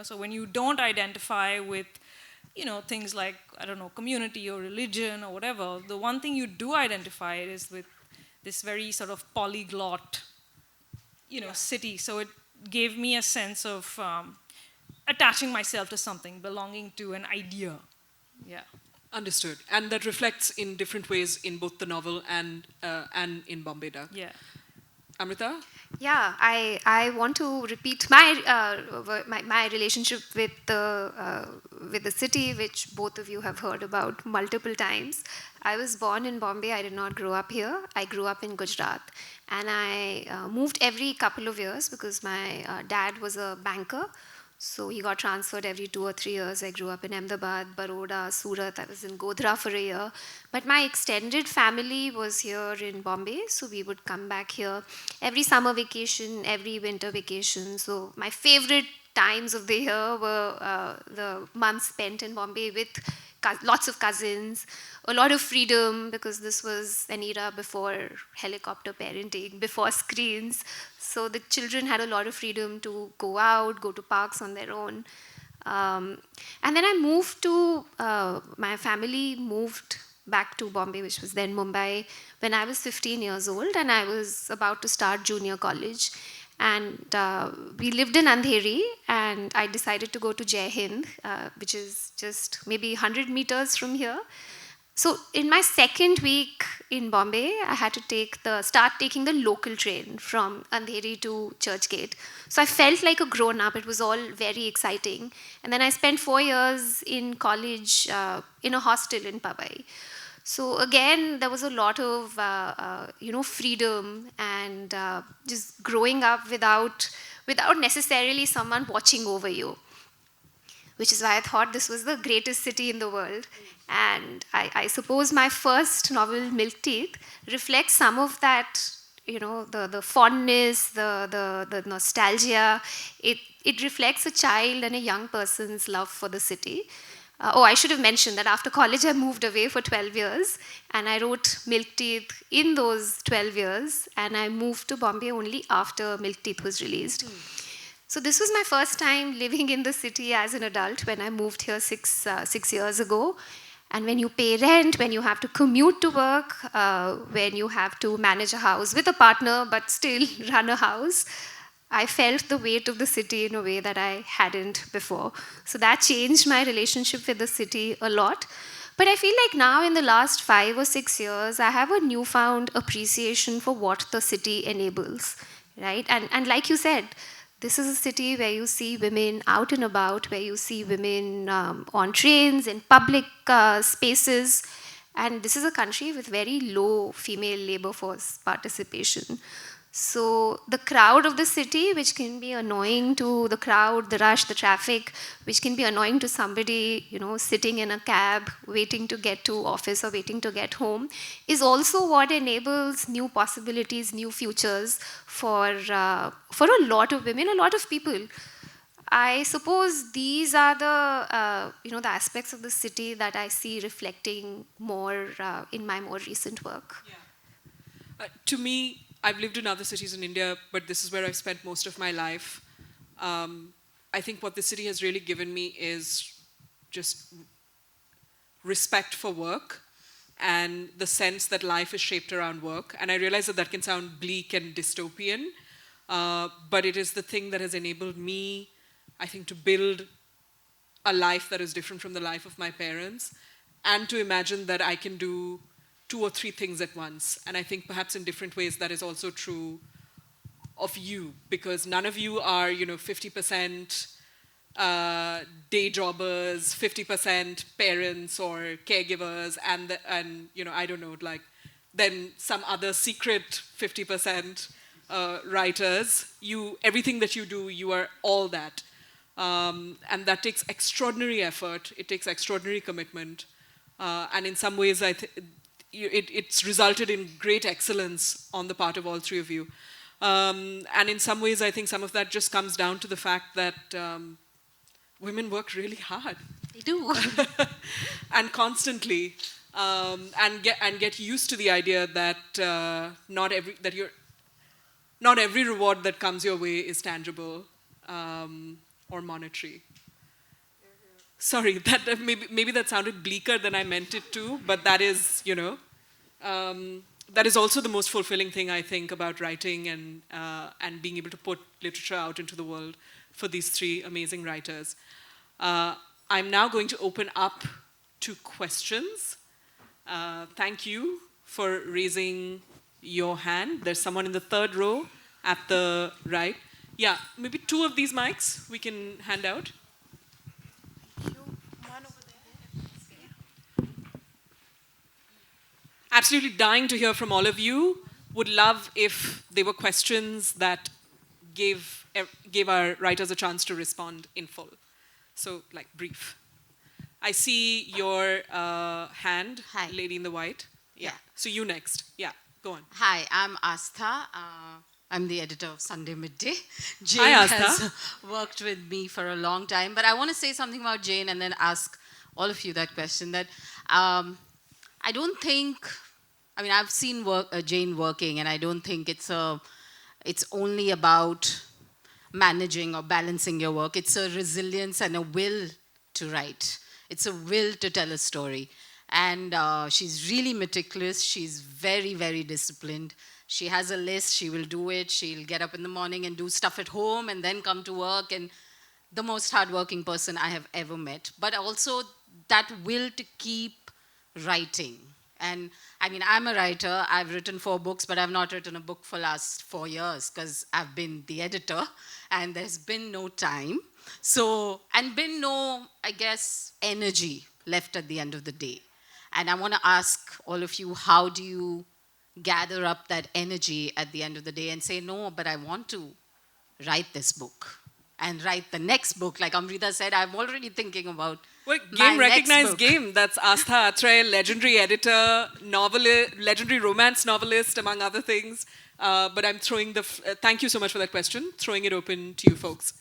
So when you don't identify with, things like, I don't know, community or religion or whatever, the one thing you do identify is with this very sort of polyglot, city. So it gave me a sense of attaching myself to something, belonging to an idea. Yeah.
Understood. And that reflects in different ways in both the novel and in Bombay Duck.
Yeah.
Amrita?
Yeah, I want to repeat my relationship with the city, which both of you have heard about multiple times. I was born in Bombay. I did not grow up here. I grew up in Gujarat. And I moved every couple of years because my dad was a banker. So he got transferred every 2 or 3 years. I grew up in Ahmedabad, Baroda, Surat. I was in Godhra for a year. But my extended family was here in Bombay. So we would come back here every summer vacation, every winter vacation. So my favorite times of the year were the months spent in Bombay with lots of cousins, a lot of freedom, because this was an era before helicopter parenting, before screens. So the children had a lot of freedom to go out, go to parks on their own. And then I moved to, my family moved back to Bombay, which was then Mumbai, when I was 15 years old, and I was about to start junior college. And we lived in Andheri, and I decided to go to Jai Hind, which is just maybe 100 meters from here. So in my second week in Bombay, I had to start taking the local train from Andheri to Churchgate. So I felt like a grown up. It was all very exciting. And then I spent 4 years in college in a hostel in Powai. So again, there was a lot of freedom and just growing up without necessarily someone watching over you, which is why I thought this was the greatest city in the world. And I suppose my first novel, Milk Teeth, reflects some of that, the fondness, the nostalgia. It reflects a child and a young person's love for the city. I should have mentioned that after college, I moved away for 12 years, and I wrote Milk Teeth in those 12 years, and I moved to Bombay only after Milk Teeth was released. So this was my first time living in the city as an adult when I moved here 6 years ago. And when you pay rent, when you have to commute to work, when you have to manage a house with a partner but still run a house, I felt the weight of the city in a way that I hadn't before. So that changed my relationship with the city a lot. But I feel like now in the last 5 or 6 years, I have a newfound appreciation for what the city enables, right? And like you said, this is a city where you see women out and about, where you see women on trains, in public spaces. And this is a country with very low female labor force participation. So the crowd of the city, which can be annoying to the crowd, the rush, the traffic, which can be annoying to somebody, sitting in a cab, waiting to get to office or waiting to get home, is also what enables new possibilities, new futures for a lot of women, a lot of people. I suppose these are the aspects of the city that I see reflecting more in my more recent work.
Yeah. To me, I've lived in other cities in India, but this is where I've spent most of my life. I think what the city has really given me is just respect for work and the sense that life is shaped around work. And I realize that can sound bleak and dystopian, but it is the thing that has enabled me, I think, to build a life that is different from the life of my parents, and to imagine that I can do 2 or 3 things at once. And I think perhaps in different ways that is also true of you, because none of you are, 50% day jobbers, 50% parents or caregivers, and I don't know, then some other secret 50% writers. Everything that you do, you are all that. And that takes extraordinary effort. It takes extraordinary commitment. And in some ways, it's resulted in great excellence on the part of all 3 of you. And in some ways, I think some of that just comes down to the fact that women work really hard.
They do.
And constantly. And get used to the idea that not every reward that comes your way is tangible or monetary. Sorry, that maybe that sounded bleaker than I meant it to, but that is, that is also the most fulfilling thing, I think, about writing and being able to put literature out into the world for these 3 amazing writers. I'm now going to open up to questions. Thank you for raising your hand. There's someone in the 3rd row at the right. Yeah, maybe 2 of these mics we can hand out. Absolutely dying to hear from all of you. Would love if there were questions that gave our writers a chance to respond in full. So, brief. I see your hand,
Hi.
lady in the white. Yeah. So you next. Yeah, go on.
Hi, I'm Astha. I'm the editor of Sunday Midday. Jane
Hi, Astha.
has worked with me for a long time, but I want to say something about Jane and then ask all of you that question. That I don't think, I've seen Jane working, and I don't think it's only about managing or balancing your work. It's a resilience and a will to write. It's a will to tell a story. And she's really meticulous. She's very, very disciplined. She has a list. She will do it. She'll get up in the morning and do stuff at home and then come to work. And the most hardworking person I have ever met. But also that will to keep writing. And I mean, I'm a writer. I've written 4 books, but I've not written a book for last 4 years because I've been the editor and there's been no time. So, and been no, I guess, energy left at the end of the day. And I want to ask all of you, how do you gather up that energy at the end of the day and say, no, but I want to write this book and write the next book? Like Amrita said, I'm already thinking about
Well,
my
game
next
recognized
book.
game. That's Astha Atre, legendary editor, novelist, legendary romance novelist, among other things. But I'm throwing thank you so much for that question. Throwing it open to you folks.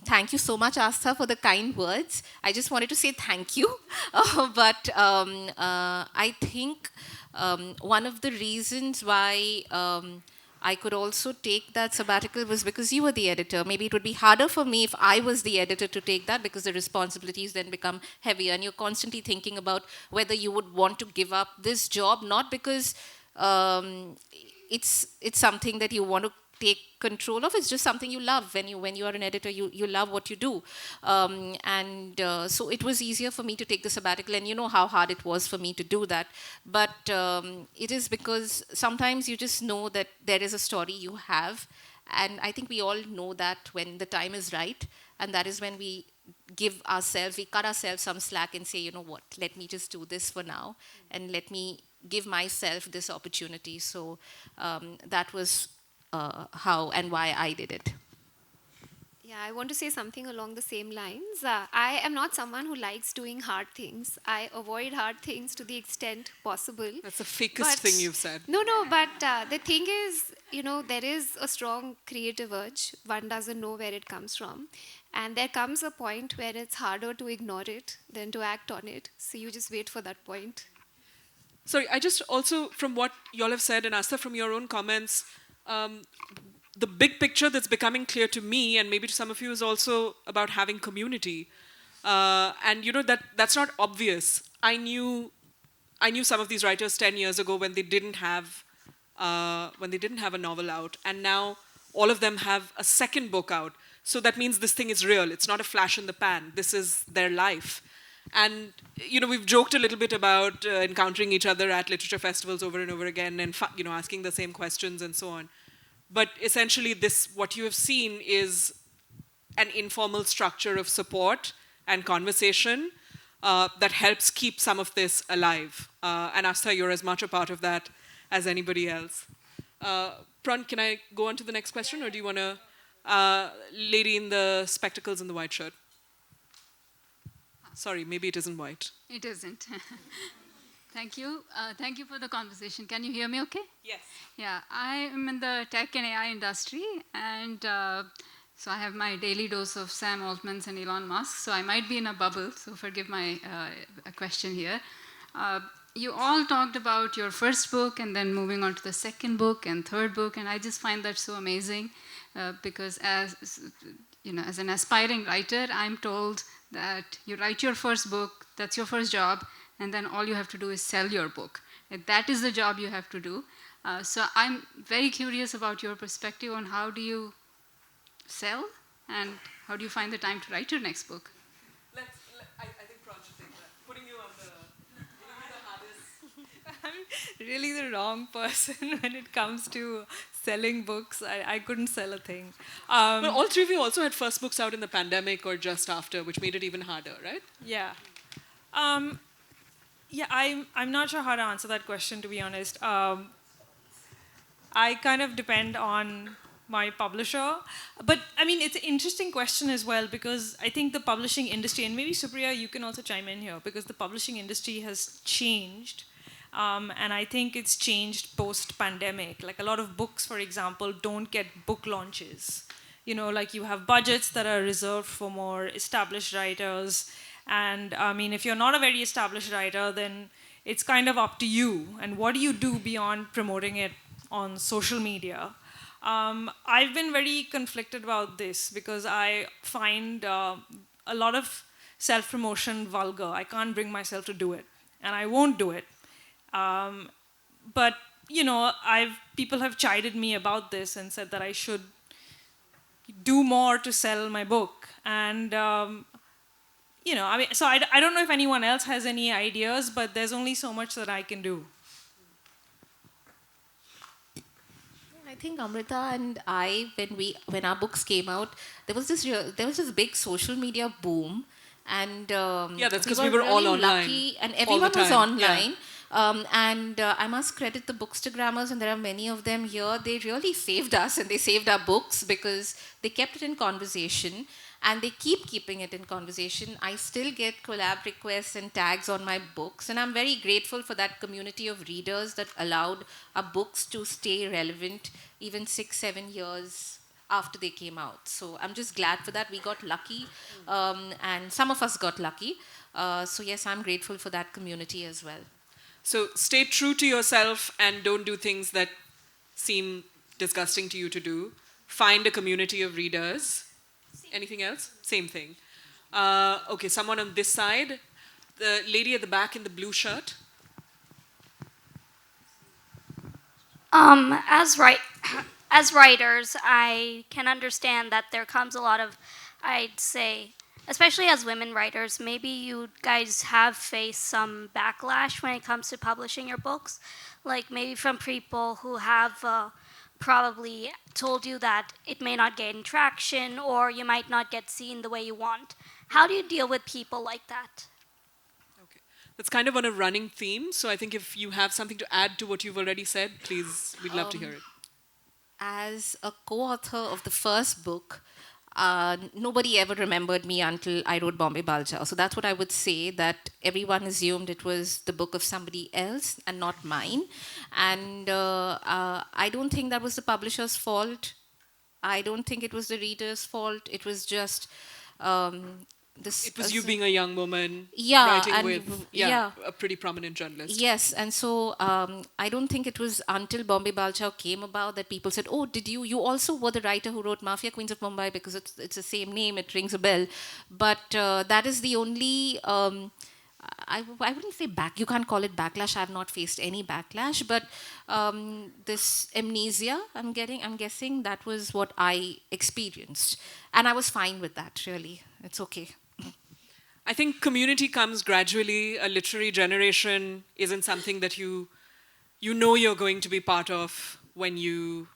Thank you so much, Astha, for the kind words. I just wanted to say thank you. I think one of the reasons why I could also take that sabbatical was because you were the editor. Maybe it would be harder for me if I was the editor to take that, because the responsibilities then become heavier and you're constantly thinking about whether you would want to give up this job, not because it's something that you want to take control of. It's just something you love. When you are an editor, you love what you do. So it was easier for me to take the sabbatical, and you know how hard it was for me to do that. But it is because sometimes you just know that there is a story you have, and I think we all know that when the time is right, and that is when we cut ourselves some slack and say, you know what, let me just do this for now, and let me give myself this opportunity. So that was how and why I did it.
Yeah, I want to say something along the same lines. I am not someone who likes doing hard things. I avoid hard things to the extent possible.
That's the fakest thing you've said.
No, but the thing is, there is a strong creative urge. One doesn't know where it comes from. And there comes a point where it's harder to ignore it than to act on it. So you just wait for that point.
Sorry, I just also, from what y'all have said, and Asta, from your own comments, the big picture that's becoming clear to me, and maybe to some of you, is also about having community. And that's not obvious. I knew some of these writers 10 years ago when they didn't have a novel out, and now all of them have a second book out. So that means this thing is real. It's not a flash in the pan. This is their life. And we've joked a little bit about encountering each other at literature festivals over and over again, and asking the same questions and so on. But essentially, what you have seen is an informal structure of support and conversation that helps keep some of this alive. And Asta, you're as much a part of that as anybody else. Pran, can I go on to the next question, or do you want to, lady in the spectacles and the white shirt? Sorry, maybe it isn't white.
It isn't. Thank you. Thank you for the conversation. Can you hear me okay?
Yes.
Yeah, I am in the tech and AI industry, and so I have my daily dose of Sam Altmans and Elon Musk, so I might be in a bubble, so forgive my question here. You all talked about your first book and then moving on to the second book and third book, and I just find that so amazing because as an aspiring writer, I'm told that you write your first book, that's your first job, and then all you have to do is sell your book. And that is the job you have to do. So I'm very curious about your perspective on how do you sell and how do you find the time to write your next book?
I think Pran should take that. Putting you on the hardest.
I'm really the wrong person when it comes to selling books. I couldn't sell a thing.
Well, all three of you also had first books out in the pandemic or just after, which made it even harder, right?
Yeah. I'm not sure how to answer that question, to be honest. I kind of depend on my publisher. But, I mean, it's an interesting question as well, because I think the publishing industry, and maybe Supriya, you can also chime in here, because the publishing industry has changed. And I think it's changed post-pandemic. Like a lot of books, for example, don't get book launches. Like you have budgets that are reserved for more established writers. And I mean, if you're not a very established writer, then it's kind of up to you. And what do you do beyond promoting it on social media? I've been very conflicted about this because I find a lot of self-promotion vulgar. I can't bring myself to do it. And I won't do it. But, people have chided me about this and said that I should do more to sell my book. And you know, I mean, so I don't know if anyone else has any ideas, but there's only so much that I can do.
I think Amrita and I, when our books came out, there was this big social media boom, and
Yeah, that's because we were all
really
online
lucky, and
all the
everyone was
time. Yeah.
online. And I must credit the bookstagrammers, and there are many of them here. They really saved us, and they saved our books because they kept it in conversation, and they keep keeping it in conversation. I still get collab requests and tags on my books, and I'm very grateful for that community of readers that allowed our books to stay relevant even 6-7 years after they came out. So I'm just glad for that. We got lucky, and some of us got lucky. So yes, I'm grateful for that community as well.
So stay true to yourself and don't do things that seem disgusting to you to do. Find a community of readers. Anything else? Same thing. Okay, someone on this side. The lady at the back in the blue shirt.
As as writers, I can understand that there comes a lot of, I'd say, especially as women writers, maybe you guys have faced some backlash when it comes to publishing your books, like maybe from people who have probably told you that it may not gain traction or you might not get seen the way you want. How do you deal with people like that?
Okay. That's kind of on a running theme, so I think if you have something to add to what you've already said, please, we'd love to hear it.
As a co-author of the first book, nobody ever remembered me until I wrote Bombay Balchao. So that's what I would say, that everyone assumed it was the book of somebody else and not mine. And I don't think that was the publisher's fault. I don't think it was the reader's fault. It was just this.
It was you being a young woman
Yeah,
writing
and
with
yeah.
a pretty prominent journalist.
Yes, and so I don't think it was until Bombay Balchao came about that people said, "Oh, did you? You also were the writer who wrote Mafia Queens of Mumbai," because it's the same name. It rings a bell. But that is the only. I wouldn't say back. You can't call it backlash. I've not faced any backlash, but this amnesia I'm guessing that was what I experienced, and I was fine with that. Really, it's okay.
I think community comes gradually. A literary generation isn't something that you know you're going to be part of when you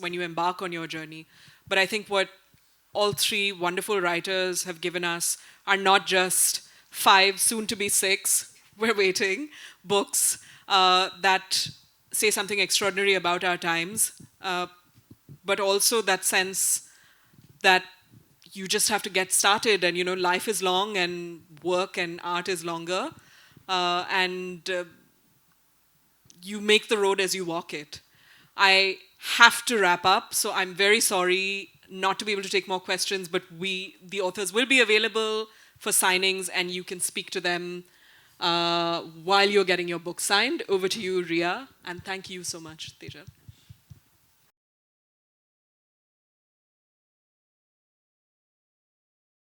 embark on your journey. But I think what all three wonderful writers have given us are not just 5, soon to be 6, we're waiting, books that say something extraordinary about our times, but also that sense that you just have to get started, and life is long and work and art is longer, and you make the road as you walk it. I have to wrap up, so I'm very sorry not to be able to take more questions, but the authors will be available for signings, and you can speak to them while you're getting your book signed. Over to you, Ria, and thank you so much, Teja.